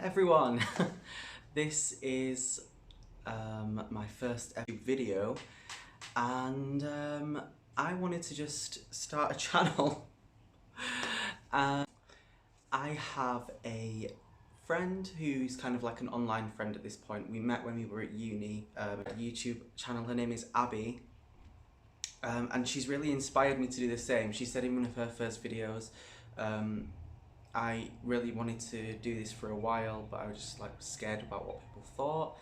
everyone. This is my first ever video, and I wanted to just start a channel. I have a friend who's kind of like an online friend at this point. We met when we were at uni, a YouTube channel. Her name is Abby, and she's really inspired me to do the same. She said in one of her first videos, I really wanted to do this for a while, but I was just like scared about what people thought,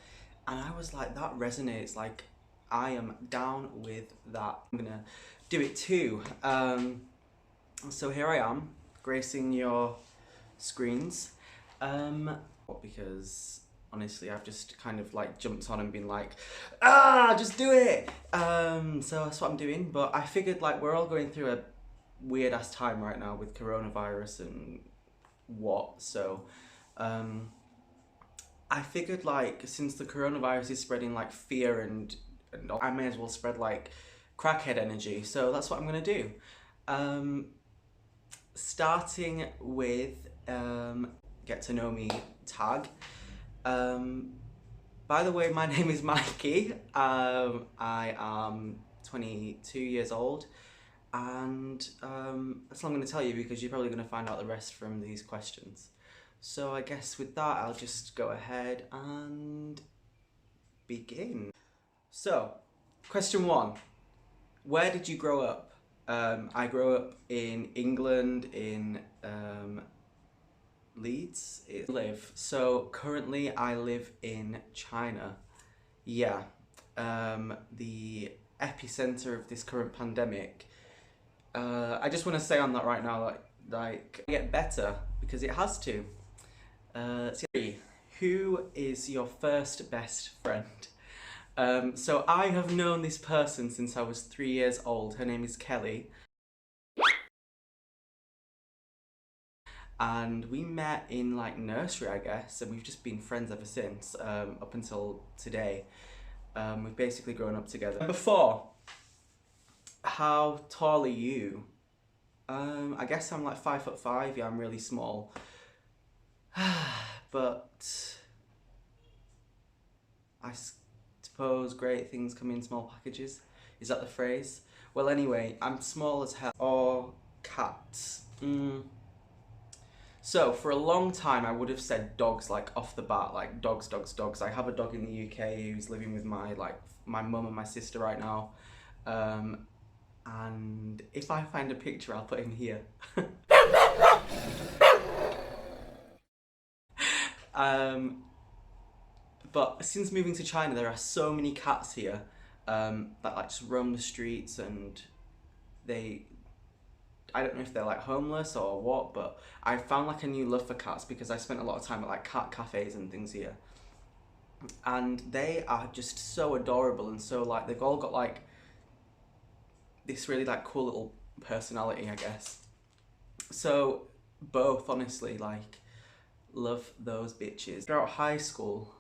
and I was like, that resonates, like I am down with that. I'm gonna do it too. So here I am, gracing your screens, because honestly I've just kind of like jumped on and been like, just do it. So that's what I'm doing, but I figured like we're all going through a weird ass time right now with coronavirus and so I figured like since the coronavirus is spreading like fear and I may as well spread like crackhead energy, so that's what I'm gonna do. Starting with get to know me tag. By the way, my name is Mikey. I am 22 years old, and that's all I'm going to tell you because you're probably going to find out the rest from these questions. So I guess with that I'll just go ahead and begin. So, question 1. Where did you grow up? I grew up in England, in Leeds. So currently I live in China. Yeah, the epicenter of this current pandemic. I just want to say on that right now, like get better, because it has to. 3. Who is your first best friend? So I have known this person since I was 3 years old. Her name is Kelly. And we met in like nursery, I guess, and we've just been friends ever since, up until today. We've basically grown up together. Number 4. How tall are you? I guess I'm like 5'5". Yeah, I'm really small. But I suppose great things come in small packages. Is that the phrase? Well, anyway, I'm small as hell. Or cats. So for a long time I would have said dogs, like off the bat, like dogs. I have a dog in the UK who's living with my mum and my sister right now. And if I find a picture I'll put him here. But since moving to China there are so many cats here that like just roam the streets, and I don't know if they're like homeless or what, but I found like a new love for cats because I spent a lot of time at like cat cafes and things here. And they are just so adorable, and so like they've all got like this really like cool little personality, I guess. So both, honestly, like love those bitches. Throughout high school,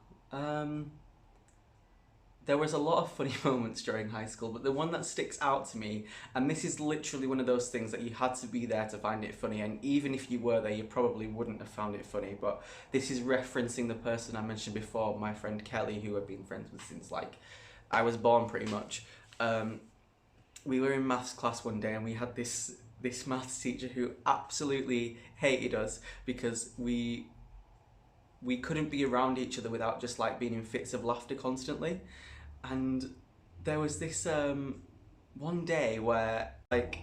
there was a lot of funny moments during high school, but the one that sticks out to me, and this is literally one of those things that you had to be there to find it funny, and even if you were there you probably wouldn't have found it funny, but this is referencing the person I mentioned before, my friend Kelly, who I've been friends with since like I was born pretty much. We were in maths class one day and we had this maths teacher who absolutely hated us because we couldn't be around each other without just like being in fits of laughter constantly. And there was this one day where like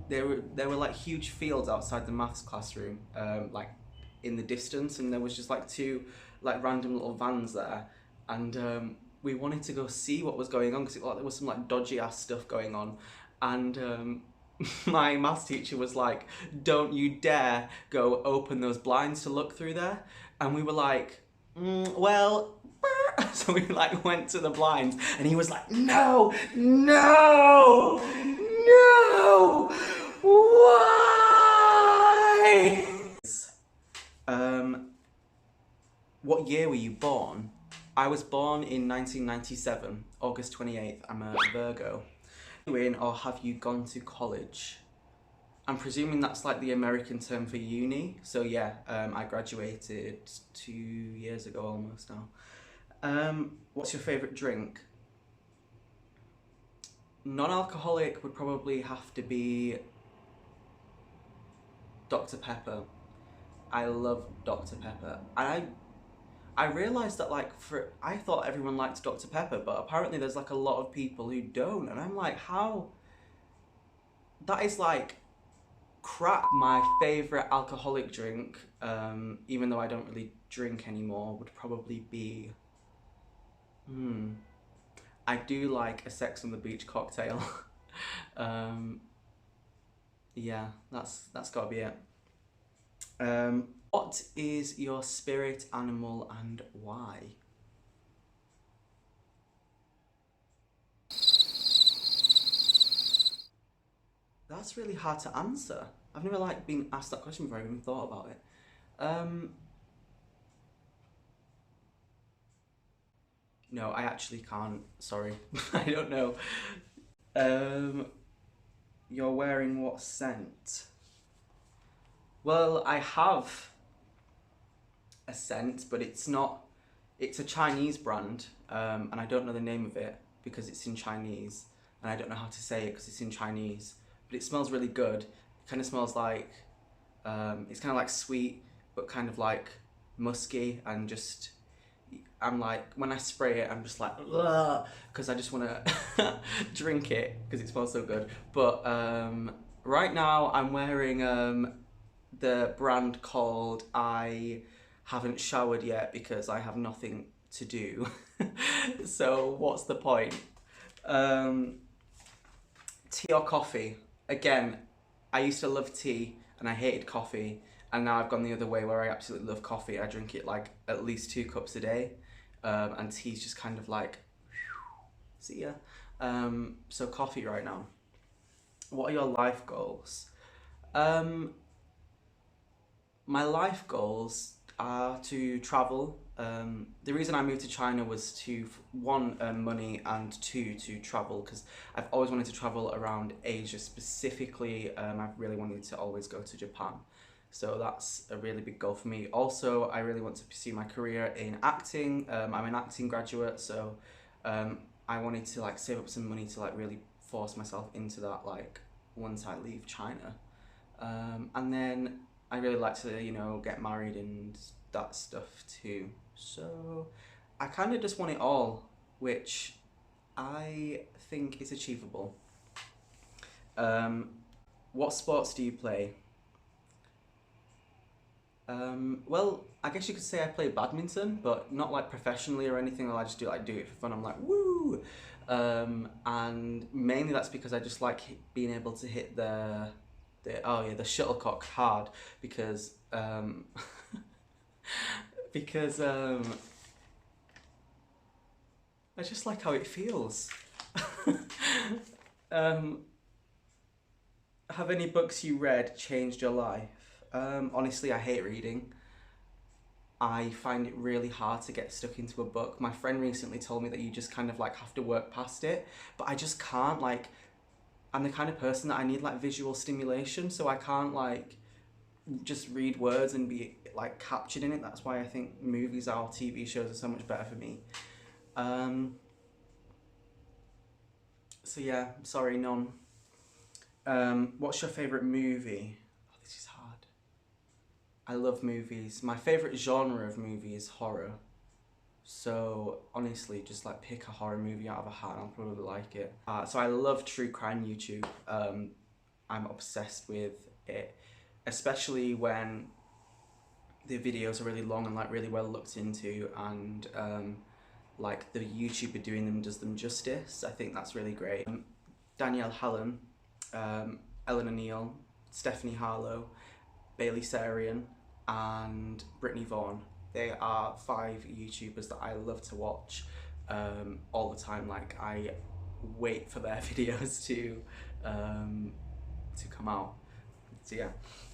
there were like huge fields outside the maths classroom, like in the distance, and there was just like 2 like random little vans there, and we wanted to go see what was going on because there was some like dodgy ass stuff going on, and my maths teacher was like, don't you dare go open those blinds to look through there. And we were like, well, so we like went to the blinds and he was like, no, why? What year were you born? I was born in 1997, August 28th. I'm a Virgo. Or have you gone to college? I'm presuming that's like the American term for uni. So yeah, I graduated 2 years ago almost now. What's your favourite drink? Non-alcoholic would probably have to be Dr. Pepper. I love Dr. Pepper. And I realised that I thought everyone liked Dr. Pepper, but apparently there's like a lot of people who don't. And I'm like, how? That is like crap. My favourite alcoholic drink, even though I don't really drink anymore, would probably be, I do like a Sex on the Beach cocktail. um, yeah, that's gotta be it. What is your spirit animal and why? That's really hard to answer. I've never like been asked that question before. I even thought about it. Um, no, I actually can't. Sorry, I don't know. Um, you're wearing what scent? Well, I have a scent, but it's not. It's a Chinese brand, and I don't know the name of it because it's in Chinese, and I don't know how to say it because it's in Chinese. But it smells really good. It kind of smells like, it's kind of like sweet, but kind of like musky, and just, I'm like, when I spray it, I'm just like, because I just want to drink it because it smells so good. But right now I'm wearing the brand called I haven't showered yet because I have nothing to do. So what's the point? Tea or coffee? Again, I used to love tea and I hated coffee, and now I've gone the other way where I absolutely love coffee. I drink it like at least 2 cups a day, and tea's just kind of like, see ya. So coffee right now. What are your life goals? Um, my life goals are to travel. The reason I moved to China was to one, earn money, and two, to travel, because I've always wanted to travel around Asia specifically. I've really wanted to always go to Japan. So that's a really big goal for me. Also, I really want to pursue my career in acting. I'm an acting graduate, so I wanted to like save up some money to like really force myself into that like once I leave China. And then I really like to, get married and that stuff too. So I kind of just want it all, which I think is achievable. Um, what sports do you play? Well, I guess you could say I play badminton, but not like professionally or anything. I just do it for fun. I'm like, woo! And mainly that's because I just like being able to hit the shuttlecock hard because because I just like how it feels. um, have any books you read changed your life? Honestly, I hate reading. I find it really hard to get stuck into a book. My friend recently told me that you just kind of like have to work past it, but I just can't. Like, I'm the kind of person that I need like visual stimulation, so I can't like just read words and be like captured in it. That's why I think movies or TV shows are so much better for me. Um, so yeah, sorry, none. What's your favorite movie? Oh, this is hard. I love movies. My favorite genre of movie is horror. So honestly, just like pick a horror movie out of a hat and I'll probably like it. So I love true crime YouTube. I'm obsessed with it, especially when the videos are really long and like really well looked into, and like the YouTuber doing them does them justice. I think that's really great. Danielle Hallam, Eleanor Neal, Stephanie Harlow, Bailey Sarian, and Brittany Vaughan. They are 5 YouTubers that I love to watch all the time. Like, I wait for their videos to come out. So yeah,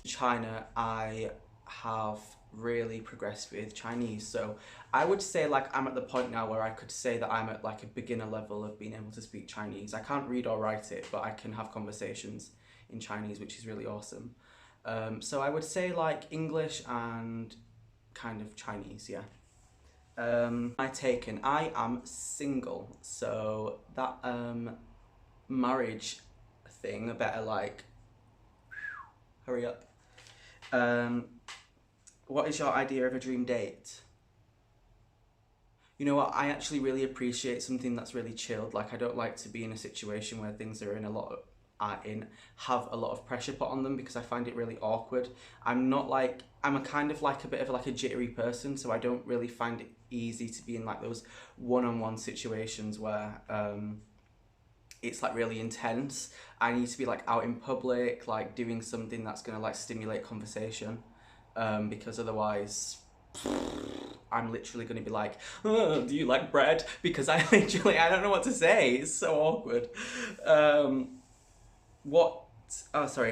China, I have really progressed with Chinese. So I would say like I'm at the point now where I could say that I'm at like a beginner level of being able to speak Chinese. I can't read or write it, but I can have conversations in Chinese, which is really awesome. So I would say like English and kind of Chinese, yeah. I taken, I am single, so that marriage thing, I better like, hurry up. What is your idea of a dream date? You know what, I actually really appreciate something that's really chilled. Like, I don't like to be in a situation where things are in a lot of, have a lot of pressure put on them, because I find it really awkward. I'm not like, I'm a kind of like a bit of like a jittery person, so I don't really find it easy to be in like those one-on-one situations where it's like really intense. I need to be like out in public, like doing something that's gonna like stimulate conversation, because otherwise I'm literally gonna be like, oh, do you like bread? Because I don't know what to say. It's so awkward.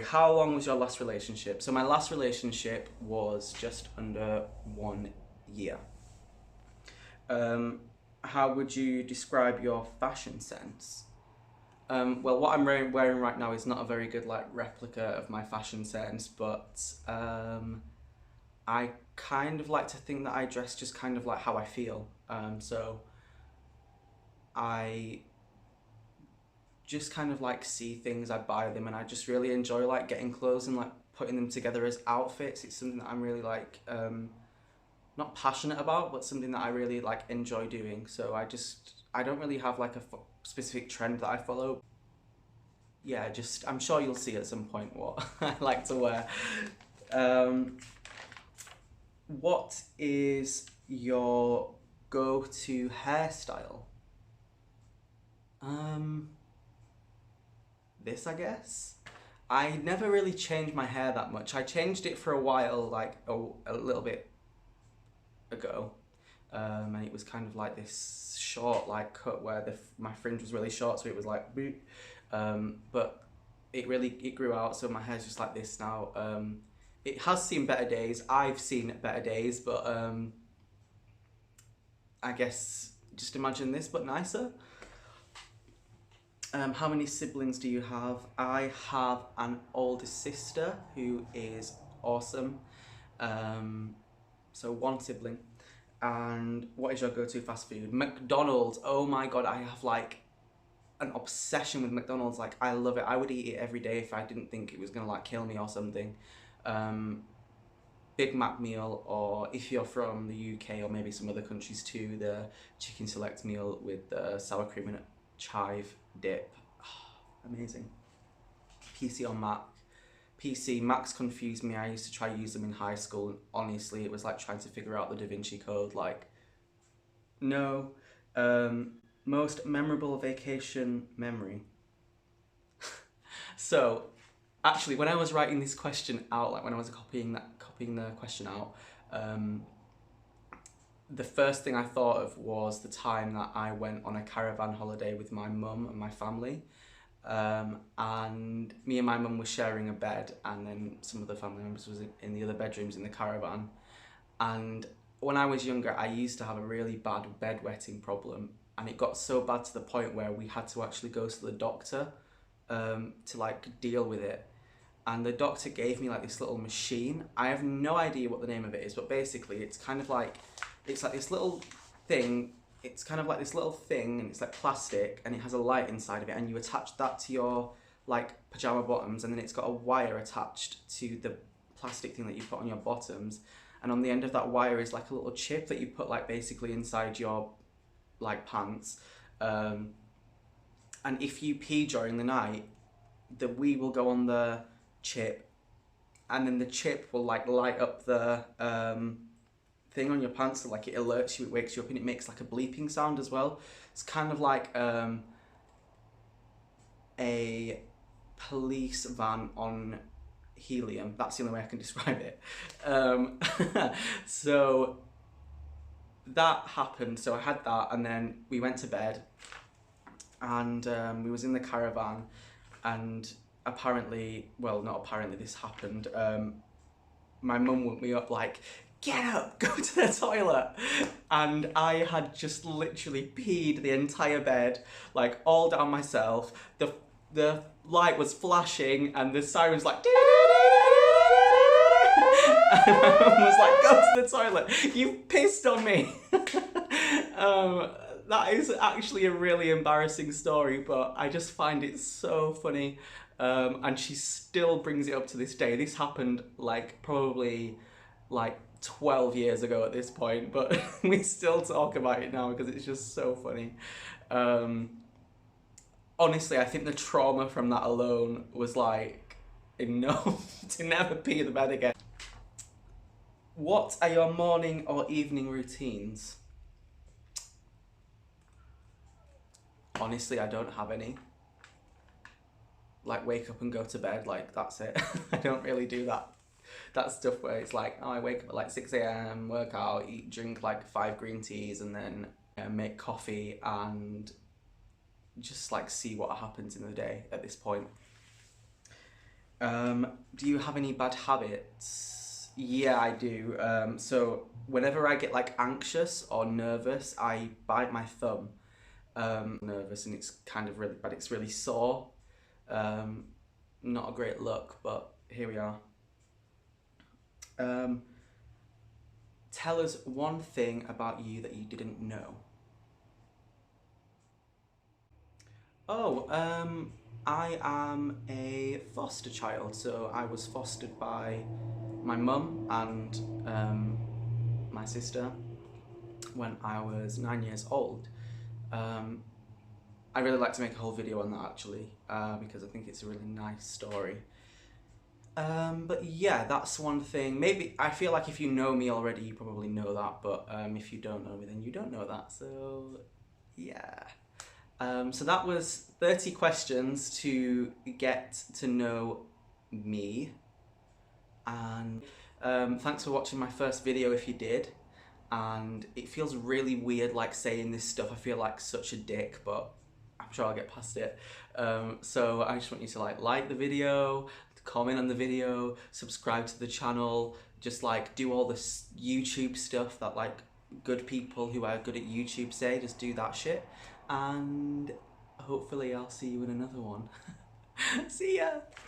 How long was your last relationship? So my last relationship was just under 1 year. How would you describe your fashion sense? Well, what I'm wearing right now is not a very good like replica of my fashion sense, but I kind of like to think that I dress just kind of like how I feel. So I just kind of like see things, I buy them, and I just really enjoy like getting clothes and like putting them together as outfits. It's something that I'm really like not passionate about, but something that I really like enjoy doing. So I don't really have like a specific trend that I follow. Yeah, just I'm sure you'll see at some point what I like to wear. What is your go-to hairstyle? This, I guess. I never really changed my hair that much. I changed it for a while, like a little bit ago, and it was kind of like this short like cut where my fringe was really short, so it was like boop. But it grew out, so my hair's just like this now. It has seen better days. I've seen better days, but I guess just imagine this but nicer. How many siblings do you have? I have an older sister who is awesome. So one sibling. And what is your go-to fast food? McDonald's. Oh my god, I have like an obsession with McDonald's. Like, I love it. I would eat it every day if I didn't think it was gonna like kill me or something. Big Mac meal, or if you're from the UK or maybe some other countries too, the chicken select meal with the sour cream and chive dip. Oh, amazing. PC or Mac? PC. Macs confused me. I used to try to use them in high school, and honestly it was like trying to figure out the Da Vinci Code. Like, no. Most memorable vacation memory. So actually, when I was writing this question out, like when I was copying the question out, the first thing I thought of was the time that I went on a caravan holiday with my mum and my family. And me and my mum were sharing a bed, and then some of the family members was in the other bedrooms in the caravan. And when I was younger, I used to have a really bad bedwetting problem, and it got so bad to the point where we had to actually go to the doctor to like deal with it. And the doctor gave me like this little machine. I have no idea what the name of it is, but basically it's kind of like, it's like this little thing. It's kind of like this little thing, and it's like plastic, and it has a light inside of it, and you attach that to your like pajama bottoms, and then it's got a wire attached to the plastic thing that you put on your bottoms, and on the end of that wire is like a little chip that you put like basically inside your like pants, and if you pee during the night, the wee will go on the chip, and then the chip will like light up the thing on your pants, so like it alerts you, it wakes you up, and it makes like a bleeping sound as well. It's kind of like a police van on helium. That's the only way I can describe it. So that happened. So I had that, and then we went to bed, and we was in the caravan, and apparently, well, not apparently, this happened. My mum woke me up like, get up, go to the toilet. And I had just literally peed the entire bed, like all down myself. the light was flashing and the siren was like, and my mum was like, go to the toilet, you've pissed on me. That is actually a really embarrassing story, but I just find it so funny. And she still brings it up to this day. This happened like probably like 12 years ago at this point, but we still talk about it now because it's just so funny. Honestly, I think the trauma from that alone was like enough to never pee the bed again. What are your morning or evening routines? Honestly, I don't have any. Like, wake up and go to bed, like, that's it. I don't really do that stuff where it's like, oh, I wake up at like 6 a.m, work out, drink like 5 green teas, and then make coffee and just like see what happens in the day at this point. Do you have any bad habits? Yeah, I do. So whenever I get like anxious or nervous, I bite my thumb. Nervous, and it's kind of really bad. It's really sore. Not a great look, but here we are. Tell us one thing about you that you didn't know. Oh, I am a foster child, so I was fostered by my mum and my sister when I was 9 years old. I really like to make a whole video on that actually, because I think it's a really nice story. But yeah, that's one thing. Maybe, I feel like if you know me already, you probably know that, but if you don't know me, then you don't know that, so yeah. So that was 30 questions to get to know me, and thanks for watching my first video if you did. And it feels really weird like saying this stuff. I feel like such a dick, but I'm sure I'll get past it. So I just want you to like the video, comment on the video, subscribe to the channel, just like do all this YouTube stuff that like good people who are good at YouTube say, just do that shit. And hopefully I'll see you in another one. See ya!